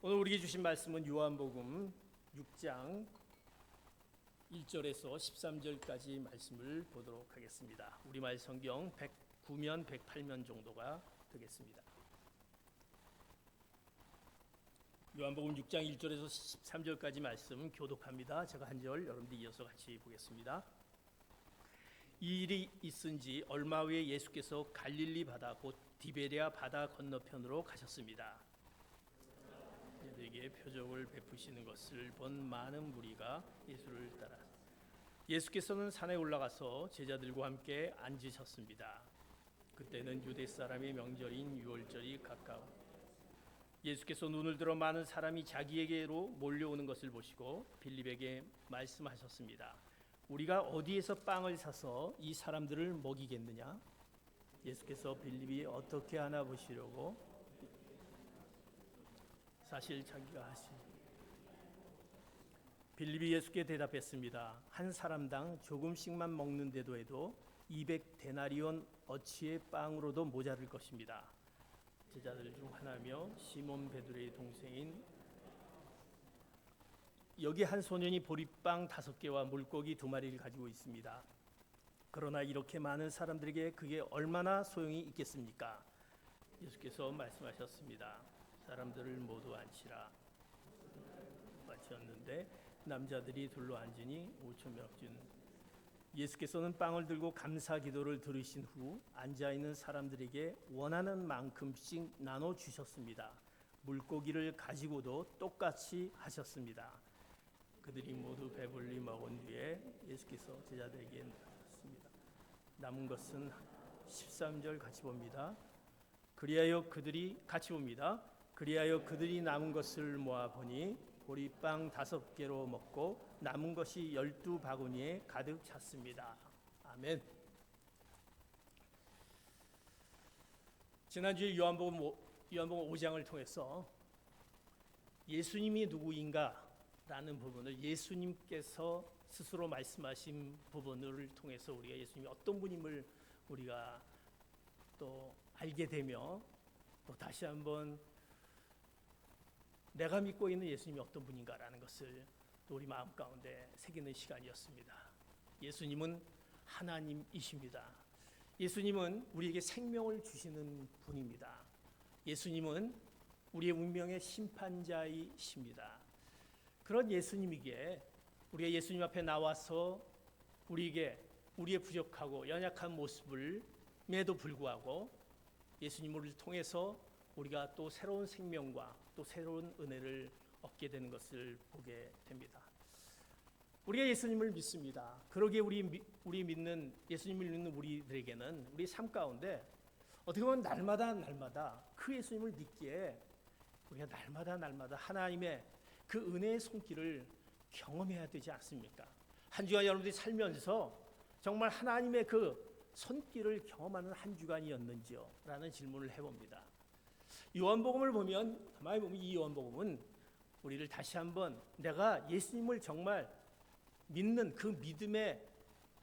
오늘 우리에게 주신 말씀은 요한복음 6장 1절에서 13절까지 말씀을 보도록 하겠습니다. 우리말 성경 109면 108면 정도가 되겠습니다. 요한복음 6장 1절에서 13절까지 말씀 교독합니다. 제가 한 절 여러분들 이어서 같이 보겠습니다. 이 일이 있은 지 얼마 후에 예수께서 갈릴리 바다 곧 디베랴 바다 건너편으로 가셨습니다. 그들에게 표적을 베푸시는 것을 본 많은 무리가 예수를 따라 예수께서는 산에 올라가서 제자들과 함께 앉으셨습니다. 그때는 유대 사람의 명절인 유월절이 가까워 예수께서 눈을 들어 많은 사람이 자기에게로 몰려오는 것을 보시고 빌립에게 말씀하셨습니다. 우리가 어디에서 빵을 사서 이 사람들을 먹이겠느냐? 예수께서 빌립이 어떻게 하나 보시려고 사실 자기가 하시. 빌립이 예수께 대답했습니다. 한 사람당 조금씩만 먹는데도 해도 200데나리온 어치의 빵으로도 모자랄 것입니다. 제자들 중 하나며 시몬 베드로의 동생인 여기 한 소년이 보리빵 5개와 물고기 2마리를 가지고 있습니다. 그러나 이렇게 많은 사람들에게 그게 얼마나 소용이 있겠습니까? 예수께서 말씀하셨습니다. 사람들을 모두 앉히라. 마치었는데 남자들이 둘러 앉으니 5,000명. 예수께서는 빵을 들고 감사 기도를 들으신 후 앉아있는 사람들에게 원하는 만큼씩 나눠 주셨습니다. 물고기를 가지고도 똑같이 하셨습니다. 그들이 모두 배불리 먹은 뒤에 예수께서 제자들에게 나눴습니다. 남은 것은 13절 같이 봅니다. 그리하여 그들이 남은 것을 모아 보니 보리빵 5개로 먹고 남은 것이 12바구니에 가득 찼습니다. 아멘. 지난주에 요한복음 5장을 통해서 예수님이 누구인가 라는 부분을 예수님께서 스스로 말씀하신 부분을 통해서 우리가 예수님이 어떤 분임을 우리가 또 알게 되며 또 다시 한번 내가 믿고 있는 예수님이 어떤 분인가라는 것을 또 우리 마음 가운데 새기는 시간이었습니다. 예수님은 하나님이십니다. 예수님은 우리에게 생명을 주시는 분입니다. 예수님은 우리의 운명의 심판자이십니다. 그런 예수님에게 우리가 예수님 앞에 나와서 우리에게 우리의 부족하고 연약한 모습을에도 불구하고 예수님을 통해서 우리가 또 새로운 생명과 또 새로운 은혜를 얻게 되는 것을 보게 됩니다. 우리가 예수님을 믿습니다. 그러기에 우리 믿는 예수님을 믿는 우리들에게는 우리 삶 가운데 어떻게 보면 날마다 그 예수님을 믿기에 우리가 날마다 하나님의 그 은혜의 손길을 경험해야 되지 않습니까? 한 주간 여러분들이 살면서 정말 하나님의 그 손길을 경험하는 한 주간이었는지요? 라는 질문을 해봅니다. 요한복음을 보면 가만히 보면 이 요한복음은 우리를 다시 한번 내가 예수님을 정말 믿는 그 믿음의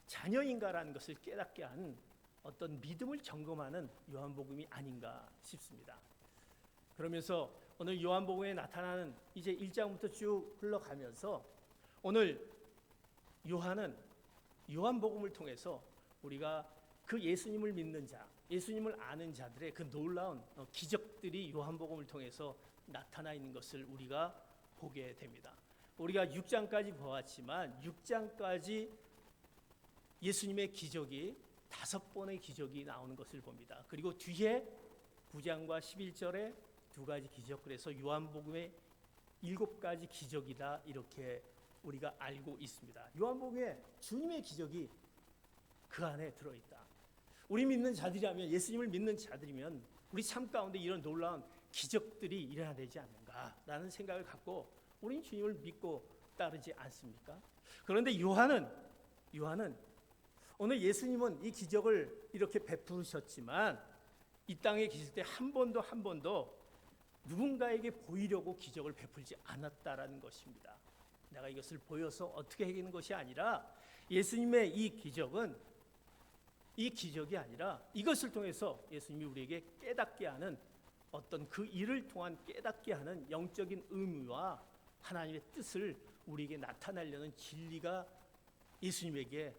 자녀인가라는 것을 깨닫게 한 어떤 믿음을 점검하는 요한복음이 아닌가 싶습니다. 그러면서 오늘 요한복음에 나타나는 이제 1장부터 쭉 흘러가면서 오늘 요한은 요한복음을 통해서 우리가 그 예수님을 믿는 자, 예수님을 아는 자들의 그 놀라운 기적들이 요한복음을 통해서 나타나 있는 것을 우리가 보게 됩니다. 우리가 6장까지 보았지만 6장까지 예수님의 기적이 5번의 기적이 나오는 것을 봅니다. 그리고 뒤에 9장과 11절에 2가지 기적, 그래서 요한복음의 7가지 기적이다 이렇게 우리가 알고 있습니다. 요한복음에 주님의 기적이 그 안에 들어있다. 우리 믿는 자들이라면, 예수님을 믿는 자들이면 우리 삶 가운데 이런 놀라운 기적들이 일어나야 되지 않는가라는 생각을 갖고 우리는 주님을 믿고 따르지 않습니까? 그런데 요한은 오늘 예수님은 이 기적을 이렇게 베푸셨지만 이 땅에 계실 때 한 번도 누군가에게 보이려고 기적을 베풀지 않았다라는 것입니다. 내가 이것을 보여서 어떻게 해결하는 것이 아니라 예수님의 이 기적이 아니라 이것을 통해서 예수님이 우리에게 깨닫게 하는 어떤 그 일을 통한 깨닫게 하는 영적인 의무와 하나님의 뜻을 우리에게 나타내려는 진리가 예수님에게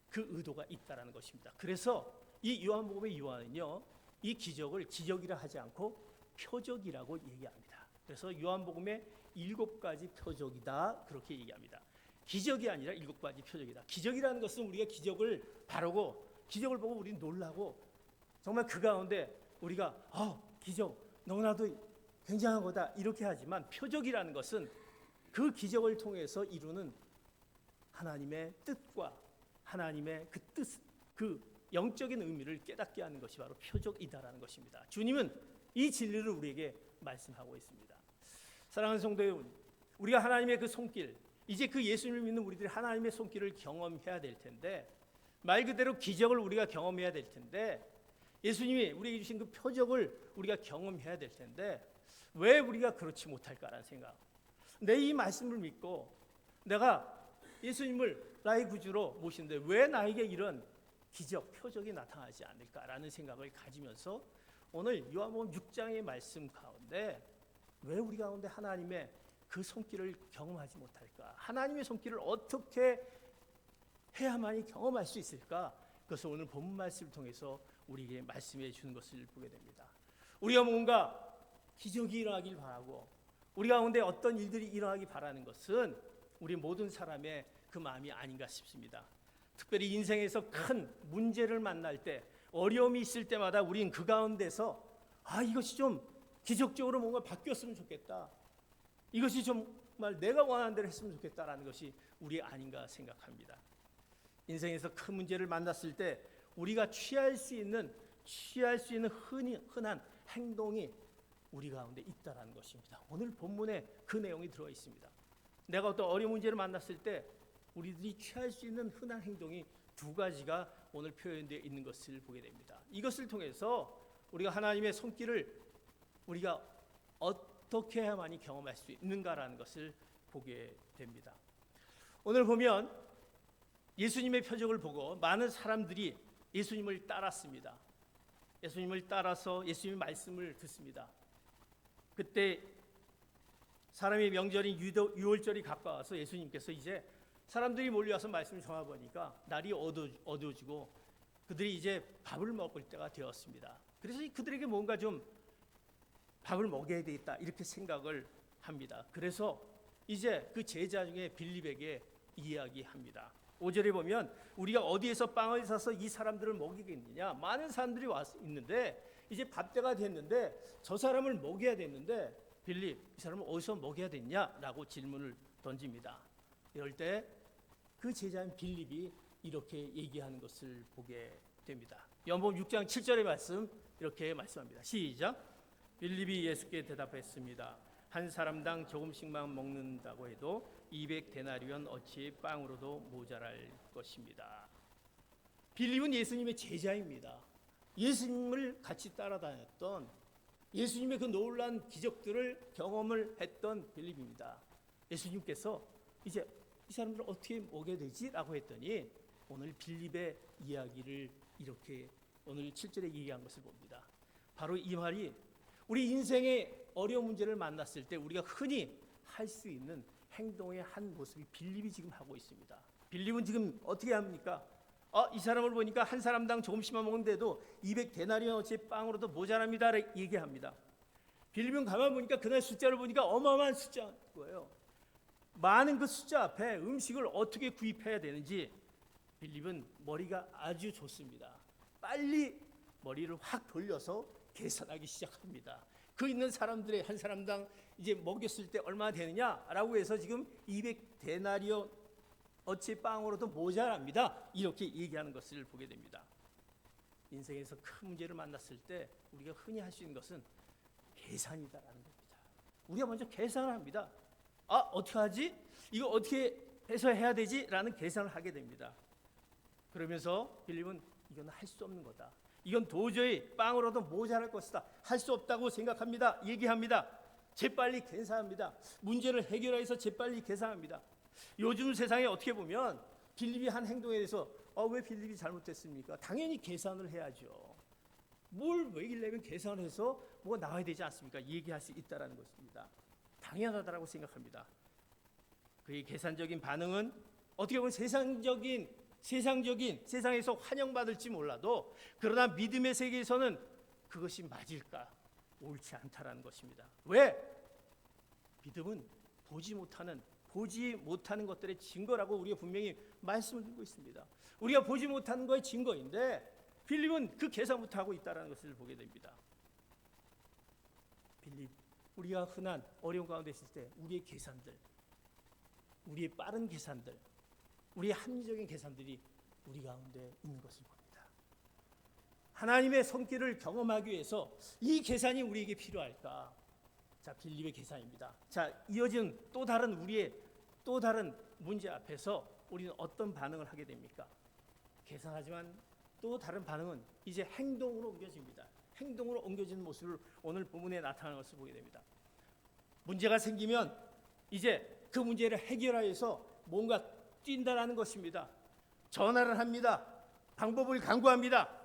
그 의도가 있다라는 것입니다. 그래서 이 요한복음의 요한은요, 이 기적을 기적이라 하지 않고 표적이라고 얘기합니다. 그래서 요한복음의 7가지 표적이다 그렇게 얘기합니다. 기적이 아니라 7가지 표적이다. 기적이라는 것은 우리가 기적을 바라고 기적을 보고 우리는 놀라고 정말 그 가운데 우리가 기적 너무나도 굉장한 거다 이렇게 하지만, 표적이라는 것은 그 기적을 통해서 이루는 하나님의 뜻과 하나님의 그 뜻, 그 영적인 의미를 깨닫게 하는 것이 바로 표적이다라는 것입니다. 주님은 이 진리를 우리에게 말씀하고 있습니다. 사랑하는 성도 여러분, 우리가 하나님의 그 손길, 이제 그 예수님을 믿는 우리들이 하나님의 손길을 경험해야 될 텐데, 말 그대로 기적을 우리가 경험해야 될 텐데, 예수님이 우리에게 주신 그 표적을 우리가 경험해야 될 텐데 왜 우리가 그렇지 못할까라는 생각. 내 이 말씀을 믿고 내가 예수님을 나의 구주로 모시는데 왜 나에게 이런 기적, 표적이 나타나지 않을까라는 생각을 가지면서 오늘 요한복음 6장의 말씀 가운데 왜 우리 가운데 하나님의 그 손길을 경험하지 못할까? 하나님의 손길을 어떻게 해야만이 경험할 수 있을까? 그것을 오늘 본문 말씀을 통해서 우리에게 말씀해 주는 것을 보게 됩니다. 우리가 뭔가 기적이 일어나길 바라고 우리 가운데 어떤 일들이 일어나기 바라는 것은 우리 모든 사람의 그 마음이 아닌가 싶습니다. 특별히 인생에서 큰 문제를 만날 때, 어려움이 있을 때마다 우리는 그 가운데서 이것이 좀 기적적으로 뭔가 바뀌었으면 좋겠다, 이것이 정말 내가 원하는 대로 했으면 좋겠다라는 것이 우리 아닌가 생각합니다. 인생에서 큰 문제를 만났을 때 우리가 취할 수 있는 흔한 행동이 우리 가운데 있다라는 것입니다. 오늘 본문에 그 내용이 들어 있습니다. 내가 어떤 어려운 문제를 만났을 때 우리들이 취할 수 있는 흔한 행동이 2가지가 오늘 표현되어 있는 것을 보게 됩니다. 이것을 통해서 우리가 하나님의 손길을 우리가 어떻게 해야만이 경험할 수 있는가라는 것을 보게 됩니다. 오늘 보면 예수님의 표적을 보고 많은 사람들이 예수님을 따랐습니다. 예수님을 따라서 예수님의 말씀을 듣습니다. 그때 사람의 명절인 유월절이 가까워서 예수님께서 이제 사람들이 몰려와서 말씀을 전해보니까 날이 어두워지고 그들이 이제 밥을 먹을 때가 되었습니다. 그래서 그들에게 뭔가 좀 밥을 먹여야 되겠다 이렇게 생각을 합니다. 그래서 이제 그 제자 중에 빌립에게 이야기합니다. 5절에 보면 우리가 어디에서 빵을 사서 이 사람들을 먹이겠느냐, 많은 사람들이 와서 있는데 이제 밥때가 됐는데 저 사람을 먹여야 됐는데 빌립, 이 사람을 어디서 먹여야 되냐라고 질문을 던집니다. 이럴 때 그 제자인 빌립이 이렇게 얘기하는 것을 보게 됩니다. 요한복음 6장 7절의 말씀 이렇게 말씀합니다. 시작. 빌립이 예수께 대답했습니다. 한 사람당 조금씩만 먹는다고 해도 200데나리온 어치 빵으로도 모자랄 것입니다. 빌립은 예수님의 제자입니다. 예수님을 같이 따라다녔던, 예수님의 그 놀라운 기적들을 경험을 했던 빌립입니다. 예수님께서 이제 이 사람들을 어떻게 먹여야 되지? 라고 했더니 오늘 빌립의 이야기를 이렇게 오늘 7절에 얘기한 것을 봅니다. 바로 이 말이 우리 인생의 어려운 문제를 만났을 때 우리가 흔히 할 수 있는 행동의 한 모습이 빌립이 지금 하고 있습니다. 빌립은 지금 어떻게 합니까? 이 사람을 보니까 한 사람당 조금씩만 먹는데도 200데나리온어치 빵으로도 모자랍니다 얘기합니다. 빌립은 가만 보니까 그날 숫자를 보니까 어마어마한 숫자인 거예요. 많은 그 숫자 앞에 음식을 어떻게 구입해야 되는지 빌립은 머리가 아주 좋습니다. 빨리 머리를 확 돌려서 계산하기 시작합니다. 그 있는 사람들의 한 사람당 이제 먹였을 때 얼마나 되느냐라고 해서 지금 200데나리온 어치 빵으로도 모자랍니다. 이렇게 얘기하는 것을 보게 됩니다. 인생에서 큰 문제를 만났을 때 우리가 흔히 할 수 있는 것은 계산이다라는 겁니다. 우리가 먼저 계산을 합니다. 어떻게 하지? 이거 어떻게 해서 해야 되지? 라는 계산을 하게 됩니다. 그러면서 빌립은 이건 할 수 없는 거다. 이건 도저히 빵으로도 모자랄 것이다. 할 수 없다고 생각합니다. 얘기합니다. 재빨리 계산합니다. 문제를 해결해서 재빨리 계산합니다. 요즘 세상에 어떻게 보면 빌립이 한 행동에 대해서 왜 빌립이 잘못됐습니까? 당연히 계산을 해야죠. 뭘 먹이려면 계산을 해서 뭐가 나와야 되지 않습니까? 얘기할 수 있다라는 것입니다. 당연하다라고 생각합니다. 그의 계산적인 반응은 어떻게 보면 세상에서 환영받을지 몰라도 그러나 믿음의 세계에서는 그것이 맞을까? 옳지 않다라는 것입니다. 왜? 믿음은 보지 못하는 것들의 증거라고 우리가 분명히 말씀을 드리고 있습니다. 우리가 보지 못하는 거의 증거인데 빌립은 그 계산부터 하고 있다는 것을 보게 됩니다. 빌립, 우리가 흔한 어려운 가운데 있을 때 우리의 계산들, 우리의 빠른 계산들, 우리의 합리적인 계산들이 우리 가운데 있는 것을 봅니다. 하나님의 손길을 경험하기 위해서 이 계산이 우리에게 필요할까? 자, 빌립의 계산입니다. 자, 이어진 또 다른 문제 앞에서 우리는 어떤 반응을 하게 됩니까? 계산하지만 또 다른 반응은 이제 행동으로 옮겨집니다. 행동으로 옮겨지는 모습을 오늘 본문에 나타나는 것을 보게 됩니다. 문제가 생기면 이제 그 문제를 해결하여서 뭔가 뛴다라는 것입니다. 전화를 합니다. 방법을 강구합니다.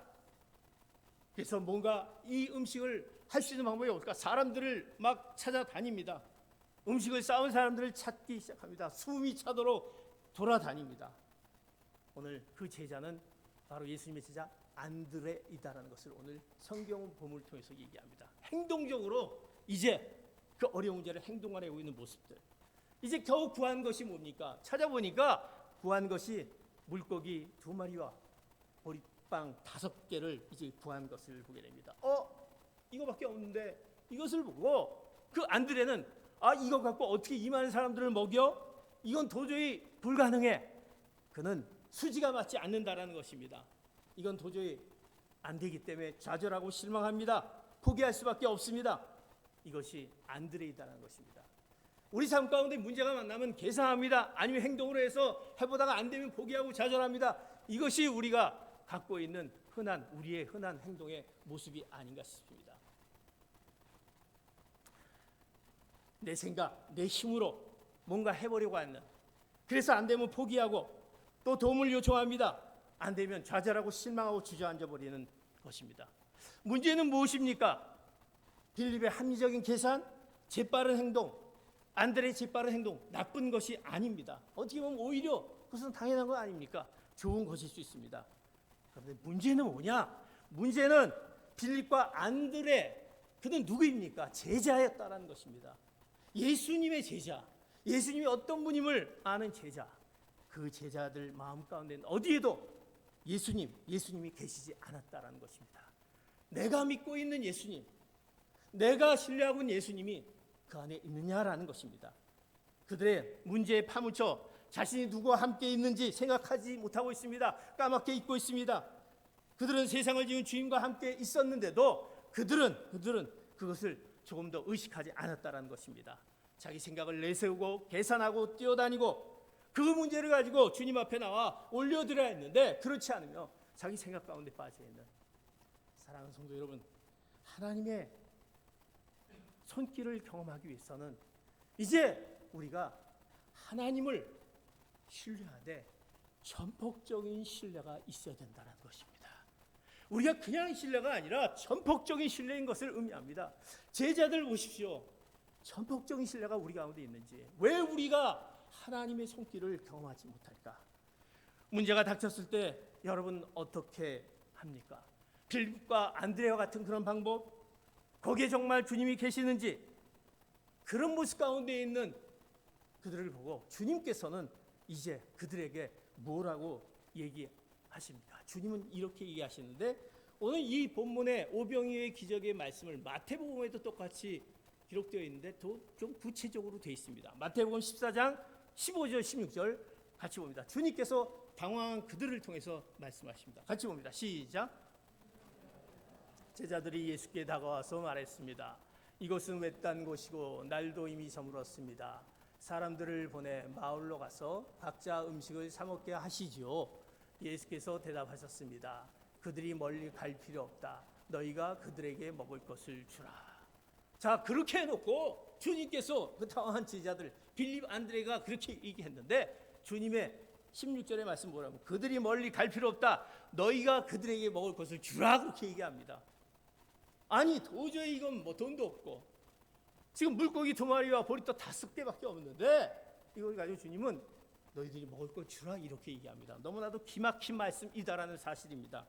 그래서 뭔가 이 음식을 할 수 있는 방법이 없을까? 사람들을 막 찾아다닙니다. 음식을 싸운 사람들을 찾기 시작합니다. 숨이 차도록 돌아다닙니다. 오늘 그 제자는 바로 예수님의 제자 안드레이다라는 것을 오늘 성경 본문을 통해서 얘기합니다. 행동적으로 이제 그 어려운 문제를 행동하려고 있는 모습들. 이제 겨우 구한 것이 뭡니까? 찾아보니까 구한 것이 물고기 2마리와 보리빵 5개를 이제 구한 것을 보게 됩니다. 이거밖에 없는데 이것을 보고 그 안드레는 이거 갖고 어떻게 이 많은 사람들을 먹여? 이건 도저히 불가능해. 그는 수지가 맞지 않는다라는 것입니다. 이건 도저히 안 되기 때문에 좌절하고 실망합니다. 포기할 수밖에 없습니다. 이것이 안드레이다라는 것입니다. 우리 삶 가운데 문제가 만나면 계산합니다. 아니면 행동으로 해서 해보다가 안 되면 포기하고 좌절합니다. 이것이 우리가 갖고 있는 우리의 흔한 행동의 모습이 아닌가 싶습니다. 내 생각, 내 힘으로 뭔가 해보려고 하는, 그래서 안 되면 포기하고 또 도움을 요청합니다. 안 되면 좌절하고 실망하고 주저앉아 버리는 것입니다. 문제는 무엇입니까? 빌립의 합리적인 계산, 재빠른 행동, 안드레의 재빠른 행동, 나쁜 것이 아닙니다. 어떻게 보면 오히려 그것은 당연한 거 아닙니까? 좋은 것일 수 있습니다. 그런데 문제는 뭐냐? 문제는 빌립과 안드레, 그는 누구입니까? 제자였다라는 것입니다. 예수님의 제자, 예수님이 어떤 분임을 아는 제자, 그 제자들 마음 가운데는 어디에도 예수님이 계시지 않았다라는 것입니다. 내가 믿고 있는 예수님, 내가 신뢰하고 있는 예수님이 그 안에 있느냐라는 것입니다. 그들의 문제에 파묻혀 자신이 누구와 함께 있는지 생각하지 못하고 있습니다. 까맣게 잊고 있습니다. 그들은 세상을 지은 주님과 함께 있었는데도 그들은 그것을 조금 더 의식하지 않았다라는 것입니다. 자기 생각을 내세우고 계산하고 뛰어다니고 그 문제를 가지고 주님 앞에 나와 올려드려야 했는데 그렇지 않으며 자기 생각 가운데 빠져있는 사랑하는 성도 여러분, 하나님의 손길을 경험하기 위해서는 이제 우리가 하나님을 신뢰하되 전폭적인 신뢰가 있어야 된다는 것입니다. 우리가 그냥 신뢰가 아니라 전폭적인 신뢰인 것을 의미합니다. 제자들 보십시오. 전폭적인 신뢰가 우리 가운데 있는지, 왜 우리가 하나님의 손길을 경험하지 못할까? 문제가 닥쳤을 때 여러분 어떻게 합니까? 빌립과 안드레와 같은 그런 방법, 거기에 정말 주님이 계시는지, 그런 모습 가운데 있는 그들을 보고 주님께서는 이제 그들에게 뭐라고 얘기하십니까? 주님은 이렇게 얘기하시는데 오늘 이 본문의 오병이어의 기적의 말씀을 마태복음에도 똑같이 기록되어 있는데 더 좀 구체적으로 되어 있습니다. 마태복음 14장 15절 16절 같이 봅니다. 주님께서 당황한 그들을 통해서 말씀하십니다. 같이 봅니다. 시작. 제자들이 예수께 다가와서 말했습니다. 이곳은 외딴 곳이고 날도 이미 저물었습니다. 사람들을 보내 마을로 가서 각자 음식을 사 먹게 하시지요. 예수께서 대답하셨습니다. 그들이 멀리 갈 필요 없다. 너희가 그들에게 먹을 것을 주라. 자, 그렇게 해놓고 주님께서 그 당황한 제자들 빌립 안드레가 그렇게 얘기했는데 주님의 16절의 말씀 뭐라고? 그들이 멀리 갈 필요 없다. 너희가 그들에게 먹을 것을 주라. 그렇게 얘기합니다. 아니 도저히 이건 뭐 돈도 없고 지금 물고기 2마리와 보리떡 5개밖에 없는데 이걸 가지고 주님은 너희들이 먹을 걸 주라 이렇게 얘기합니다. 너무나도 기막힌 말씀이다라는 사실입니다.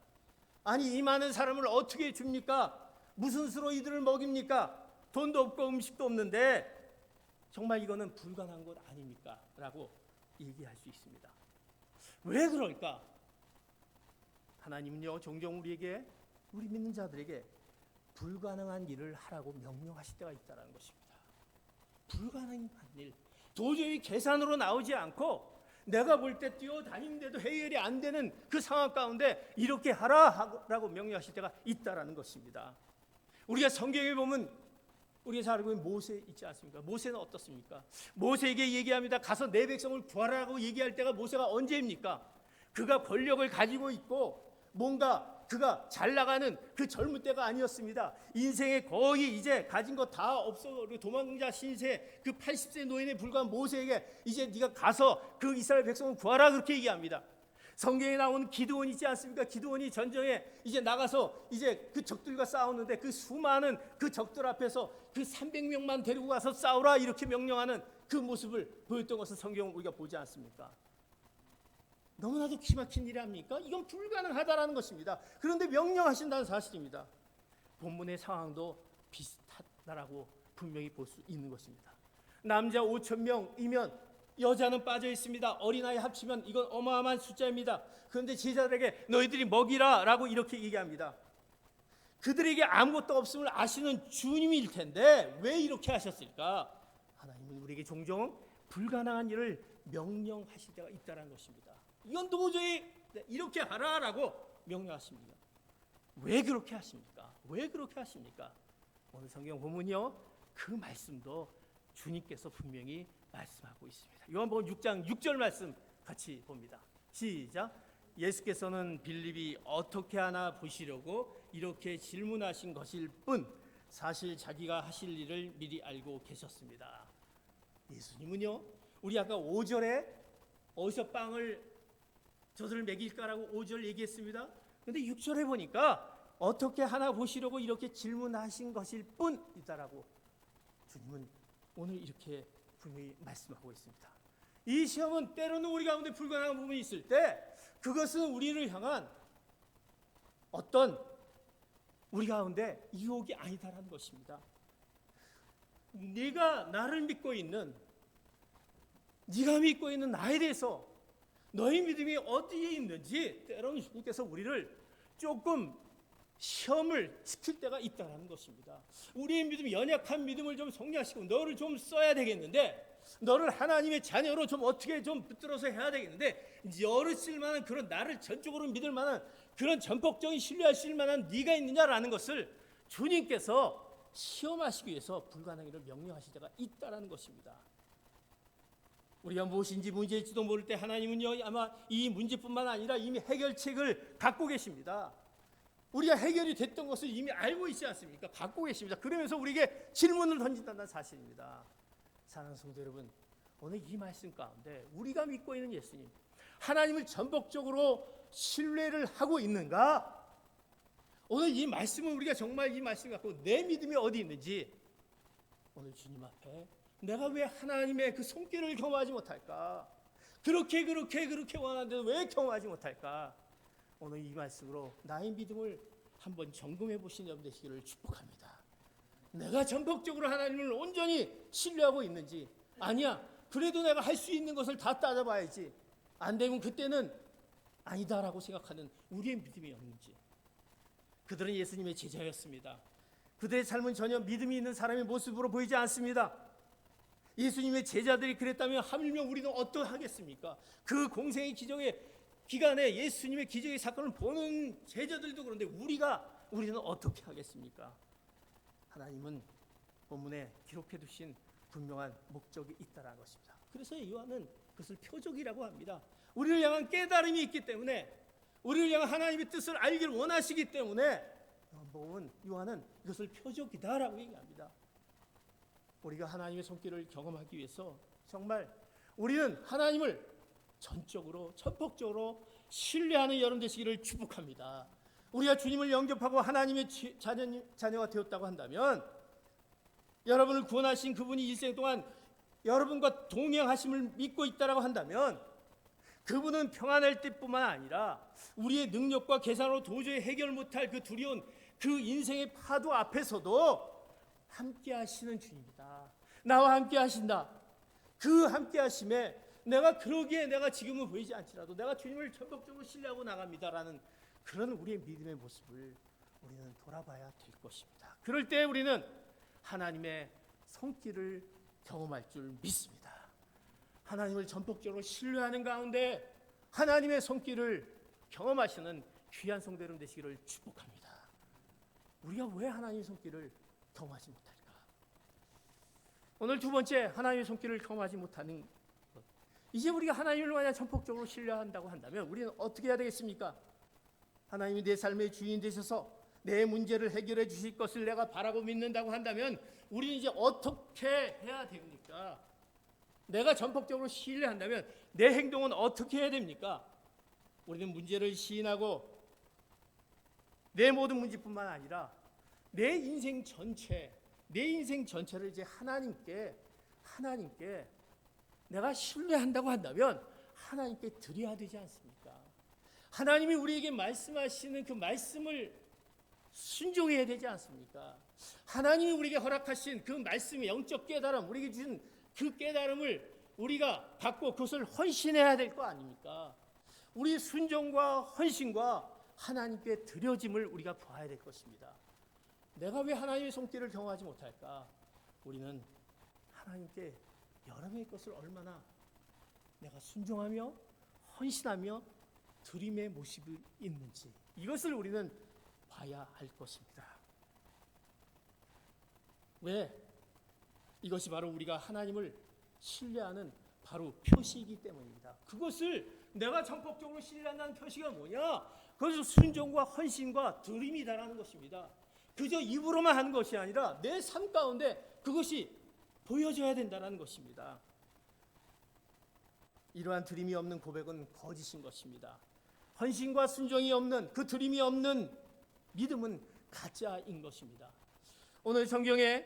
아니 이 많은 사람을 어떻게 줍니까? 무슨 수로 이들을 먹입니까? 돈도 없고 음식도 없는데 정말 이거는 불가능한 것 아닙니까? 라고 얘기할 수 있습니다. 왜 그럴까? 하나님은요 종종 우리에게, 우리 믿는 자들에게 불가능한 일을 하라고 명령하실 때가 있다는 것입니다. 불가능한 일, 도저히 계산으로 나오지 않고 내가 볼 때 뛰어다니는데도 해결이 안 되는 그 상황 가운데 이렇게 하라라고 명령하실 때가 있다는 것입니다. 우리가 성경에 보면 우리가 잘 알고 있는 모세 있지 않습니까? 모세는 어떻습니까? 모세에게 얘기합니다. 가서 내 백성을 구하라고 얘기할 때가 모세가 언제입니까? 그가 권력을 가지고 있고 뭔가 그가 잘 나가는 그 젊은 때가 아니었습니다. 인생에 거의 이제 가진 거 다 없어 도망자 신세 그 80세 노인에 불과한 모세에게 이제 네가 가서 그 이스라엘 백성을 구하라 그렇게 얘기합니다. 성경에 나오는 기드온 있지 않습니까? 기드온이 전쟁에 이제 나가서 이제 그 적들과 싸우는데 그 수많은 그 적들 앞에서 그 300명만 데리고 가서 싸우라 이렇게 명령하는 그 모습을 보였던 것을 성경을 우리가 보지 않습니까? 너무나도 기막힌 일이 아닙니까? 이건 불가능하다라는 것입니다. 그런데 명령하신다는 사실입니다. 본문의 상황도 비슷하다라고 분명히 볼 수 있는 것입니다. 남자 5,000명이면 여자는 빠져 있습니다. 어린아이 합치면 이건 어마어마한 숫자입니다. 그런데 제자들에게 너희들이 먹이라 라고 이렇게 얘기합니다. 그들에게 아무것도 없음을 아시는 주님일 텐데 왜 이렇게 하셨을까? 하나님은 우리에게 종종 불가능한 일을 명령하실 때가 있다는 것입니다. 이건 도저히 이렇게 하라라고 명령하십니다. 왜 그렇게 하십니까? 왜 그렇게 하십니까? 오늘 성경 보면요 그 말씀도 주님께서 분명히 말씀하고 있습니다. 요한복음 6장 6절 말씀 같이 봅니다. 시작. 예수께서는 빌립이 어떻게 하나 보시려고 이렇게 질문하신 것일 뿐 사실 자기가 하실 일을 미리 알고 계셨습니다. 예수님은요 우리 아까 5절에 어디서 빵을 저들을 먹일까라고 5절 얘기했습니다. 그런데 6절에 보니까 어떻게 하나 보시려고 이렇게 질문하신 것일 뿐이다라고 주님은 오늘 이렇게 분명히 말씀하고 있습니다. 이 시험은 때로는 우리 가운데 불가능한 부분이 있을 때 그것은 우리를 향한 어떤 우리 가운데 유혹이 아니다라는 것입니다. 네가 나를 믿고 있는, 네가 믿고 있는 나에 대해서 너희 믿음이 어디에 있는지 때로는 주님께서 우리를 조금 시험을 시킬 때가 있다는 것입니다. 우리의 믿음이 연약한 믿음을 좀 성장시키고 너를 좀 써야 되겠는데 너를 하나님의 자녀로 좀 어떻게 좀 붙들어서 해야 되겠는데 너를 쓸 만한 그런 나를 전적으로 믿을 만한 그런 전폭적인 신뢰할 수 있을 만한 네가 있느냐라는 것을 주님께서 시험하시기 위해서 불가능한 일을 명령하실 때가 있다는 것입니다. 우리가 무엇인지 문제일지도 모를 때 하나님은요 아마 이 문제뿐만 아니라 이미 해결책을 갖고 계십니다. 우리가 해결이 됐던 것을 이미 알고 있지 않습니까? 갖고 계십니다. 그러면서 우리에게 질문을 던진다는 사실입니다. 사랑하는 성도 여러분, 오늘 이 말씀 가운데 우리가 믿고 있는 예수님, 하나님을 전폭적으로 신뢰를 하고 있는가? 오늘 이 말씀은 우리가 정말 이 말씀 갖고 내 믿음이 어디 있는지 오늘 주님 앞에 내가 왜 하나님의 그 손길을 경험하지 못할까? 그렇게 원하는데도 왜 경험하지 못할까? 오늘 이 말씀으로 나의 믿음을 한번 점검해 보시는 여러분 되시기를 축복합니다. 내가 전폭적으로 하나님을 온전히 신뢰하고 있는지, 아니야 그래도 내가 할 수 있는 것을 다 따져봐야지, 안 되면 그때는 아니다라고 생각하는 우리의 믿음이 없는지. 그들은 예수님의 제자였습니다. 그들의 삶은 전혀 믿음이 있는 사람의 모습으로 보이지 않습니다. 예수님의 제자들이 그랬다면 하물며 우리는 어떠하겠습니까? 그 공생의 기간에 예수님의 기적의 사건을 보는 제자들도 그런데 우리는 어떻게 하겠습니까? 하나님은 본문에 기록해 두신 분명한 목적이 있다는 것입니다. 그래서 요한은 그것을 표적이라고 합니다. 우리를 향한 깨달음이 있기 때문에, 우리를 향한 하나님의 뜻을 알기를 원하시기 때문에 요한은 이것을 표적이다라고 얘기합니다. 우리가 하나님의 손길을 경험하기 위해서 정말 우리는 하나님을 전적으로 전폭적으로 신뢰하는 여러분 되시기를 축복합니다. 우리가 주님을 영접하고 하나님의 자녀가 되었다고 한다면, 여러분을 구원하신 그분이 일생 동안 여러분과 동행하심을 믿고 있다고 한다면, 그분은 평안할 때뿐만 아니라 우리의 능력과 계산으로 도저히 해결 못할 그 두려운 그 인생의 파도 앞에서도 함께 하시는 주님이다. 나와 함께 하신다. 그 함께 하심에 그러기에 내가 지금은 보이지 않지라도 내가 주님을 전폭적으로 신뢰하고 나갑니다라는 그런 우리의 믿음의 모습을 우리는 돌아봐야 될 것입니다. 그럴 때 우리는 하나님의 손길을 경험할 줄 믿습니다. 하나님을 전폭적으로 신뢰하는 가운데 하나님의 손길을 경험하시는 귀한 성도 여러분 되시기를 축복합니다. 우리가 왜 하나님의 손길을 경험하지 못할까? 오늘 두 번째, 하나님의 손길을 경험하지 못하는 것. 이제 우리가 하나님을 만약 전폭적으로 신뢰한다고 한다면 우리는 어떻게 해야 되겠습니까? 하나님이 내 삶의 주인 되셔서 내 문제를 해결해 주실 것을 내가 바라고 믿는다고 한다면 우리는 이제 어떻게 해야 됩니까? 내가 전폭적으로 신뢰한다면 내 행동은 어떻게 해야 됩니까? 우리는 문제를 시인하고 내 모든 문제뿐만 아니라 내 인생 전체를 이제 하나님께 내가 신뢰한다고 한다면 하나님께 드려야 되지 않습니까? 하나님이 우리에게 말씀하시는 그 말씀을 순종해야 되지 않습니까? 하나님이 우리에게 허락하신 그 말씀의 영적 깨달음, 우리에게 주신 그 깨달음을 우리가 받고 그것을 헌신해야 될 거 아닙니까? 우리 순종과 헌신과 하나님께 드려짐을 우리가 보아야 될 것입니다. 내가 왜 하나님의 손길을 경험하지 못할까? 우리는 하나님께 여러분의 것을 얼마나 내가 순종하며 헌신하며 드림의 모습이 있는지 이것을 우리는 봐야 할 것입니다. 왜? 이것이 바로 우리가 하나님을 신뢰하는 바로 표시이기 때문입니다. 그것을 내가 전폭적으로 신뢰한다는 표시가 뭐냐? 그것은 순종과 헌신과 드림이다라는 것입니다. 그저 입으로만 하는 것이 아니라 내 삶 가운데 그것이 보여져야 된다는 것입니다. 이러한 드림이 없는 고백은 거짓인 것입니다. 헌신과 순종이 없는 그 드림이 없는 믿음은 가짜인 것입니다. 오늘 성경에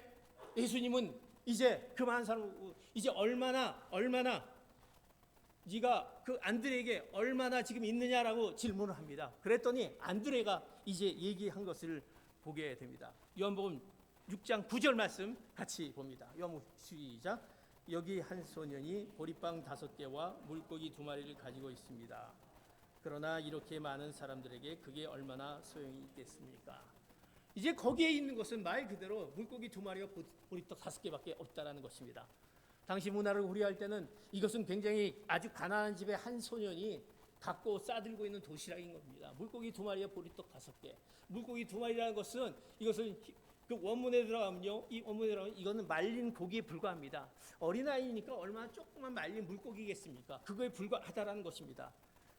예수님은 이제 그만 살고 이제 얼마나 네가 그 안드레에게 얼마나 지금 있느냐라고 질문을 합니다. 그랬더니 안드레가 이제 얘기한 것을 보게 됩니다. 요한복음 6장 9절 말씀 같이 봅니다. 요한복음 시작. 여기 한 소년이 보리빵 5개와 물고기 2마리를 가지고 있습니다. 그러나 이렇게 많은 사람들에게 그게 얼마나 소용이 있겠습니까? 이제 거기에 있는 것은 말 그대로 물고기 2마리와 보리떡 5개밖에 없다라는 것입니다. 당시 문화를 고려할 때는 이것은 굉장히 아주 가난한 집의 한 소년이 갖고 싸들고 있는 도시락인 겁니다. 물고기 2마리와 보리떡 5개. 물고기 2마리라는 것은 이것은 그 원문에 들어가면요, 이 원문에 들어가면 이거는 말린 고기에 불과합니다. 어린아이니까 얼마나 조그만 말린 물고기겠습니까? 그거에 불과하다라는 것입니다.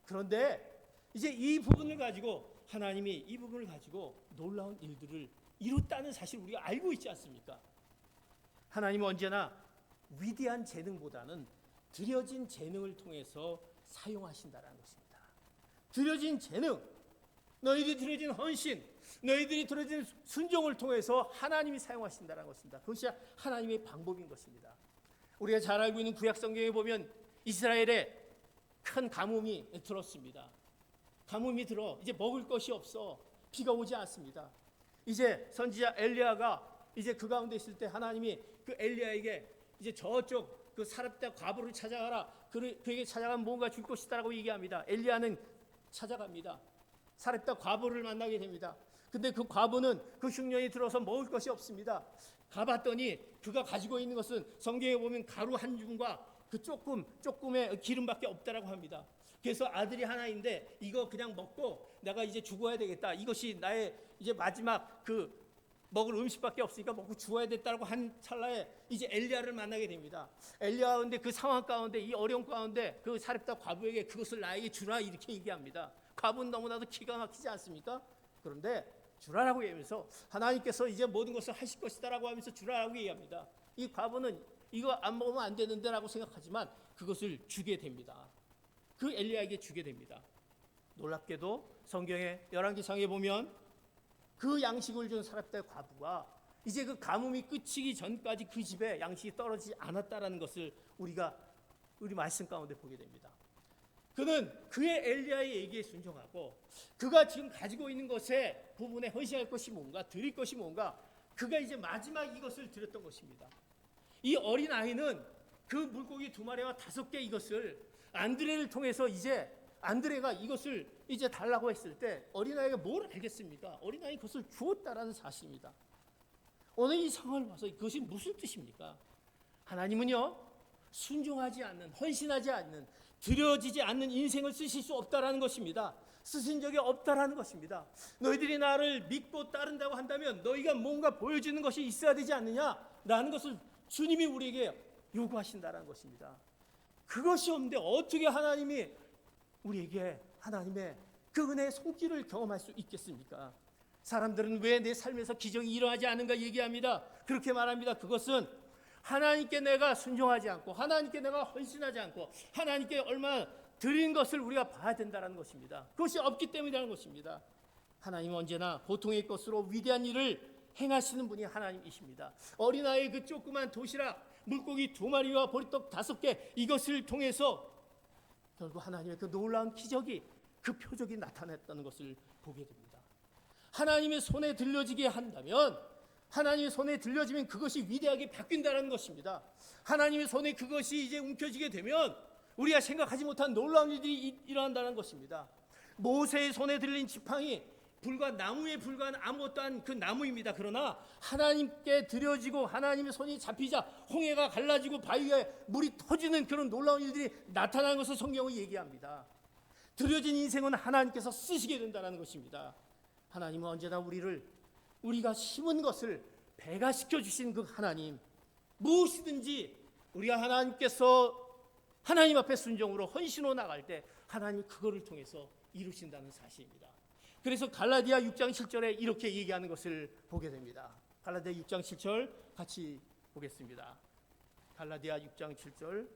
그런데 이제 이 부분을 가지고 하나님이 이 부분을 가지고 놀라운 일들을 이뤘다는 사실 우리가 알고 있지 않습니까? 하나님은 언제나 위대한 재능보다는 드려진 재능을 통해서 사용하신다는 것입니다. 드려진 재능, 너희들이 드려진 헌신, 너희들이 드려진 순종을 통해서 하나님이 사용하신다는 것입니다. 그것이 하나님의 방법인 것입니다. 우리가 잘 알고 있는 구약 성경에 보면 이스라엘에 큰 가뭄이 들었습니다. 가뭄이 들어 이제 먹을 것이 없어 비가 오지 않습니다. 이제 선지자 엘리야가 이제 그 가운데 있을 때 하나님이 그 엘리야에게 이제 저쪽 그 사렙다 과부를 찾아가라. 그에게 찾아가면 뭔가 줄 것이다라고 얘기합니다. 엘리야는 찾아갑니다. 사렙다 과부를 만나게 됩니다. 근데 그 과부는 그 흉년이 들어서 먹을 것이 없습니다. 가봤더니 그가 가지고 있는 것은 성경에 보면 가루 한 줌과 그 조금의 기름밖에 없다라고 합니다. 그래서 아들이 하나인데 이거 그냥 먹고 내가 이제 죽어야 되겠다. 이것이 나의 이제 마지막 그 먹을 음식밖에 없으니까 먹고 죽어야 됐다고 한 찰나에 이제 엘리야를 만나게 됩니다. 엘리야 근데 그 상황 가운데 이 어려움 가운데 그 사렙다 과부에게 그것을 나에게 주라 이렇게 얘기합니다. 과부는 너무나도 기가 막히지 않습니까? 그런데 주라라고 얘기하면서 하나님께서 이제 모든 것을 하실 것이다라고 하면서 주라라고 얘기합니다. 이 과부는 이거 안 먹으면 안 되는데라고 생각하지만 그것을 주게 됩니다. 그 엘리야에게 주게 됩니다. 놀랍게도 성경의 열왕기상에 보면 그 양식을 준 사렙다의 과부가 이제 그 가뭄이 끝이기 전까지 그 집에 양식이 떨어지지 않았다라는 것을 우리가 우리 말씀 가운데 보게 됩니다. 그는 그의 엘리야의 얘기에 순종하고 그가 지금 가지고 있는 것에 부분에 헌신할 것이 뭔가, 드릴 것이 뭔가, 그가 이제 마지막 이것을 드렸던 것입니다. 이 어린 아이는 그 물고기 2마리와 5개 이것을 안드레를 통해서 이제 안드레가 이것을 이제 달라고 했을 때 어린아이가 뭘 알겠습니까? 어린아이 그것을 주었다라는 사실입니다. 오늘 이 상황을 봐서 그것이 무슨 뜻입니까? 하나님은요, 순종하지 않는, 헌신하지 않는, 드려지지 않는 인생을 쓰실 수 없다라는 것입니다. 쓰신 적이 없다라는 것입니다. 너희들이 나를 믿고 따른다고 한다면 너희가 뭔가 보여주는 것이 있어야 되지 않느냐라는 것을 주님이 우리에게 요구하신다라는 것입니다. 그것이 없는데 어떻게 하나님이 우리에게 하나님의 그 은혜의 손길을 경험할 수 있겠습니까? 사람들은 왜 내 삶에서 기적이 일어나지 않는가 얘기합니다. 그렇게 말합니다. 그것은 하나님께 내가 순종하지 않고 하나님께 내가 헌신하지 않고 하나님께 얼마나 드린 것을 우리가 봐야 된다는 것입니다. 그것이 없기 때문이라는 것입니다. 하나님은 언제나 보통의 것으로 위대한 일을 행하시는 분이 하나님이십니다. 어린아이의 그 조그만 도시락, 물고기 2마리와 보리떡 5개 이것을 통해서 결국 하나님의 그 놀라운 기적이, 그 표적이 나타났다는 것을 보게 됩니다. 하나님의 손에 들려지게 한다면, 하나님의 손에 들려지면 그것이 위대하게 바뀐다는 것입니다. 하나님의 손에 그것이 이제 움켜쥐게 되면 우리가 생각하지 못한 놀라운 일들이 일어난다는 것입니다. 모세의 손에 들린 지팡이, 나무에 불과한 아무것도 안 그 나무입니다. 그러나 하나님께 드려지고 하나님의 손이 잡히자 홍해가 갈라지고 바위에 물이 터지는 그런 놀라운 일들이 나타나는 것을 성경은 얘기합니다. 드려진 인생은 하나님께서 쓰시게 된다는 것입니다. 하나님은 언제나 우리가 심은 것을 배가시켜 주신 그 하나님, 무엇이든지 우리가 하나님 앞에 순종으로 헌신으로 나갈 때 하나님이 그거를 통해서 이루신다는 사실입니다. 그래서 갈라디아 6장 7절에 이렇게 얘기하는 것을 보게 됩니다. 갈라디아 6장 7절 같이 보겠습니다. 갈라디아 6장 7절.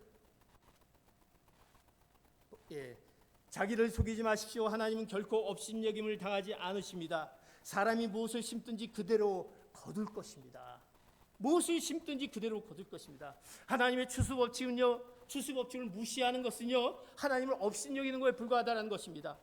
자기를 속이지 마십시오. 하나님은 결코 업신여김을 당하지 않으십니다. 사람이 무엇을 심든지 그대로 거둘 것입니다. 무엇을 심든지 그대로 거둘 것입니다. 하나님의 추수법칙을 무시하는 것은요, 하나님을 업신여기는 것에 불과하다는 것입니다.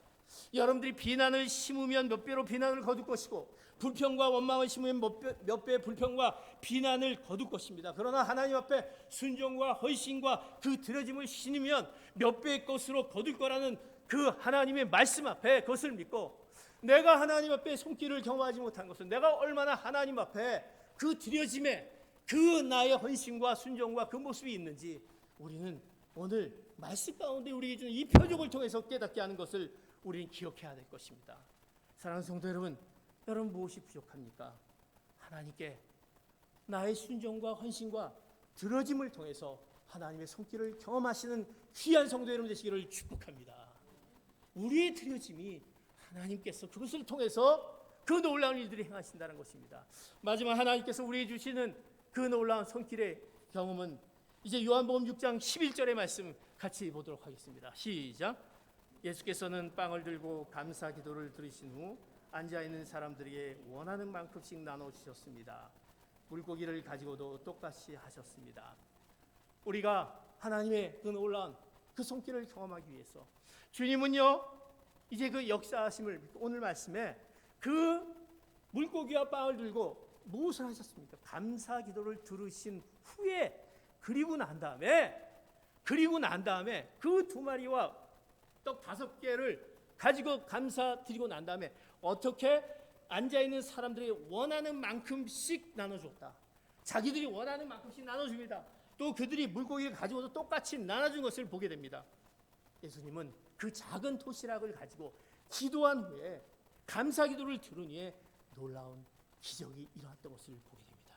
여러분들이 비난을 심으면 몇 배로 비난을 거둘 것이고, 불평과 원망을 심으면 몇 배의 불평과 비난을 거둘 것입니다. 그러나 하나님 앞에 순종과 헌신과 그 드려짐을 신으면 몇 배의 것으로 거둘 거라는 그 하나님의 말씀 앞에 그것을 믿고, 내가 하나님 앞에 손길을 경험하지 못한 것은 내가 얼마나 하나님 앞에 그 드려짐에 그 나의 헌신과 순종과 그 모습이 있는지 우리는 오늘 말씀 가운데 우리에게 주는 이 표적을 통해서 깨닫게 하는 것을 우리는 기억해야 될 것입니다. 사랑하는 성도 여러분, 무엇이 부족합니까? 하나님께 나의 순종과 헌신과 드려짐을 통해서 하나님의 손길을 경험하시는 귀한 성도 여러분 되시기를 축복합니다. 우리의 드려짐이 하나님께서 그것을 통해서 그 놀라운 일들이 행하신다는 것입니다. 마지막 하나님께서 우리에게 주시는 그 놀라운 손길의 경험은 이제 요한복음 6장 11절의 말씀 같이 보도록 하겠습니다. 시작. 예수께서는 빵을 들고 감사 기도를 드리신 후 앉아있는 사람들에게 원하는 만큼씩 나눠주셨습니다. 물고기를 가지고도 똑같이 하셨습니다. 우리가 하나님의 그 놀라운 그 손길을 경험하기 위해서 주님은요, 이제 그 역사하심을 오늘 말씀에 그 물고기와 빵을 들고 무엇을 하셨습니까? 감사 기도를 들으신 후에 그리고 난 다음에 그 2마리와 떡 5개를 가지고 감사드리고 난 다음에 어떻게 앉아있는 사람들이 원하는 만큼씩 나눠줬다. 자기들이 원하는 만큼씩 나눠줍니다. 또 그들이 물고기를 가지고도 똑같이 나눠준 것을 보게 됩니다. 예수님은 그 작은 도시락을 가지고 기도한 후에 감사 기도를 들은 후에 놀라운 기적이 일어났던 것을 보게 됩니다.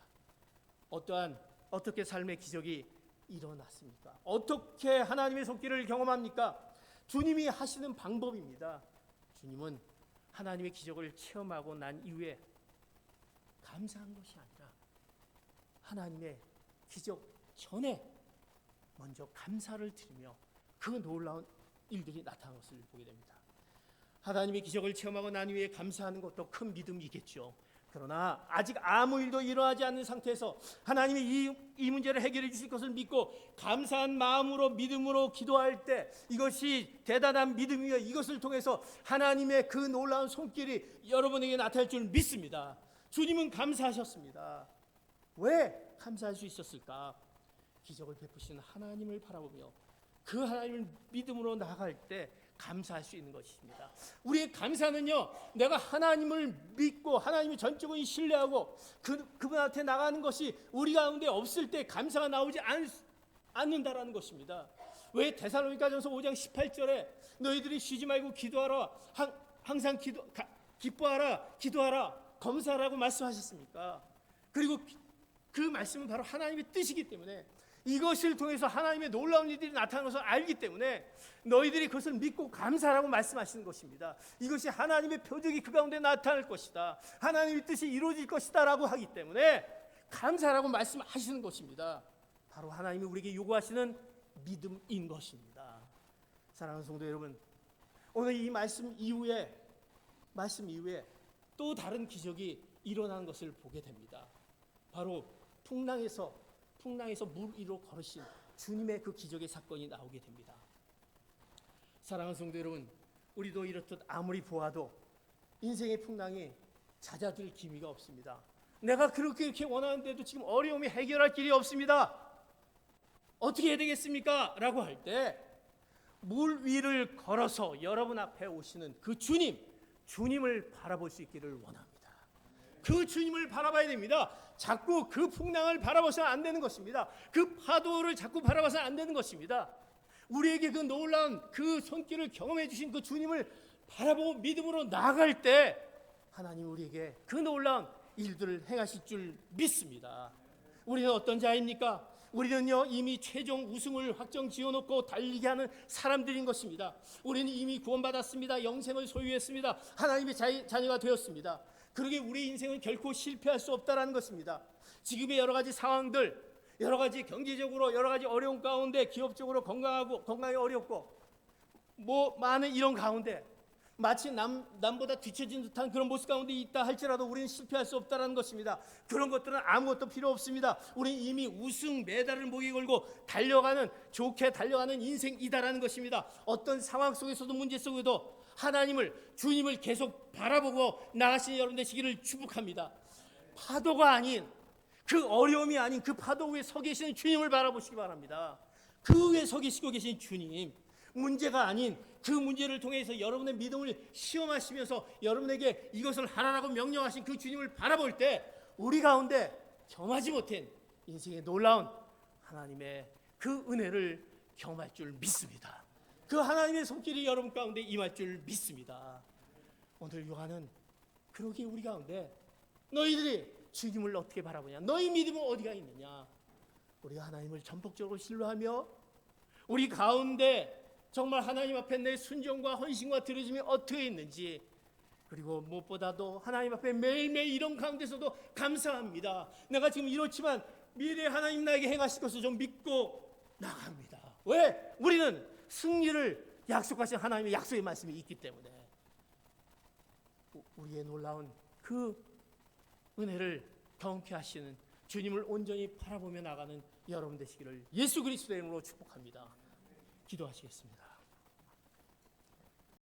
어떻게 삶의 기적이 일어났습니까? 어떻게 하나님의 손길을 경험합니까? 주님이 하시는 방법입니다. 주님은 하나님의 기적을 체험하고 난 이후에 감사한 것이 아니라 하나님의 기적 전에 먼저 감사를 드리며 그 놀라운 일들이 나타난 것을 보게 됩니다. 하나님의 기적을 체험하고 난 후에 감사하는 것도 큰 믿음이겠죠. 그러나 아직 아무 일도 일어나지 않는 상태에서 하나님이 이 문제를 해결해 주실 것을 믿고 감사한 마음으로 믿음으로 기도할 때 이것이 대단한 믿음이며 이것을 통해서 하나님의 그 놀라운 손길이 여러분에게 나타날 줄 믿습니다. 주님은 감사하셨습니다. 왜 감사할 수 있었을까? 기적을 베푸시는 하나님을 바라보며 그 하나님을 믿음으로 나아갈 때 감사할 수 있는 것입니다. 우리의 감사는요, 내가 하나님을 믿고 하나님을 전적으로 신뢰하고 그분한테 나가는 것이 우리 가운데 없을 때 감사가 나오지 않는다라는 것입니다. 왜 데살로니가전서 5장 18절에 너희들이 쉬지 말고 기도하라, 항상 기뻐하라, 기도하라, 검사하라고 말씀하셨습니까? 그리고 그 말씀은 바로 하나님의 뜻이기 때문에 이것을 통해서 하나님의 놀라운 일들이 나타나는 것을 알기 때문에 너희들이 그것을 믿고 감사하라고 말씀하시는 것입니다. 이것이 하나님의 표적이 그 가운데 나타날 것이다, 하나님의 뜻이 이루어질 것이다 라고 하기 때문에 감사하라고 말씀하시는 것입니다. 바로 하나님이 우리에게 요구하시는 믿음인 것입니다. 사랑하는 성도 여러분, 오늘 이 말씀 이후에 또 다른 기적이 일어나는 것을 보게 됩니다. 바로 풍랑에서 물 위로 걸으신 주님의 그 기적의 사건이 나오게 됩니다. 사랑하는 성도 여러분, 우리도 이렇듯 아무리 보아도 인생의 풍랑이 잦아들 기미가 없습니다. 내가 그렇게 원하는데도 지금 어려움이 해결할 길이 없습니다. 어떻게 해야 되겠습니까? 라고 할 때 물 위를 걸어서 여러분 앞에 오시는 그 주님을 바라볼 수 있기를 원합니다. 그 주님을 바라봐야 됩니다. 자꾸 그 풍랑을 바라봐서는 안 되는 것입니다. 그 파도를 자꾸 바라봐서는 안 되는 것입니다. 우리에게 그 놀라운 그 손길을 경험해 주신 그 주님을 바라보고 믿음으로 나아갈 때 하나님 우리에게 그 놀라운 일들을 행하실 줄 믿습니다. 우리는 어떤 자입니까? 우리는요, 이미 최종 우승을 확정 지어놓고 달리게 하는 사람들인 것입니다. 우리는 이미 구원받았습니다. 영생을 소유했습니다. 하나님의 자녀가 되었습니다. 그러기에 우리 인생은 결코 실패할 수 없다는 것입니다. 지금의 여러 가지 상황들, 여러 가지 경제적으로 여러 가지 어려움 가운데, 기업적으로 건강하기 어렵고 많은 이런 가운데 마치 남보다 뒤처진 듯한 그런 모습 가운데 있다 할지라도 우리는 실패할 수 없다는 것입니다. 그런 것들은 아무것도 필요 없습니다. 우리는 이미 우승 메달을 목에 걸고 좋게 달려가는 인생이다라는 것입니다. 어떤 상황 속에서도 문제 속에도 주님을 계속 바라보고 나가시는 여러분 되시기를 축복합니다. 파도가 아닌, 그 어려움이 아닌 그 파도 위에 서 계시는 주님을 바라보시기 바랍니다. 그 위에 서 계시고 계신 주님, 문제가 아닌 그 문제를 통해서 여러분의 믿음을 시험하시면서 여러분에게 이것을 하라라고 명령하신 그 주님을 바라볼 때 우리 가운데 경험하지 못한 인생의 놀라운 하나님의 그 은혜를 경험할 줄 믿습니다. 그 하나님의 손길이 여러분 가운데 임할 줄 믿습니다. 오늘 요한은 그러기에 우리 가운데 너희들이 주님을 어떻게 바라보냐, 너희 믿음은 어디가 있느냐, 우리가 하나님을 전폭적으로 신뢰하며 우리 가운데 정말 하나님 앞에 내 순종과 헌신과 드려짐이 어떻게 있는지, 그리고 무엇보다도 하나님 앞에 매일매일 이런 가운데서도 감사합니다. 내가 지금 이렇지만 미래에 하나님 나에게 행하실 것을 좀 믿고 나갑니다. 왜? 우리는 승리를 약속하신 하나님의 약속의 말씀이 있기 때문에 우리의 놀라운 그 은혜를 경험케 하시는 주님을 온전히 바라보며 나가는 여러분 되시기를 예수 그리스도의 이름으로 축복합니다. 기도하시겠습니다.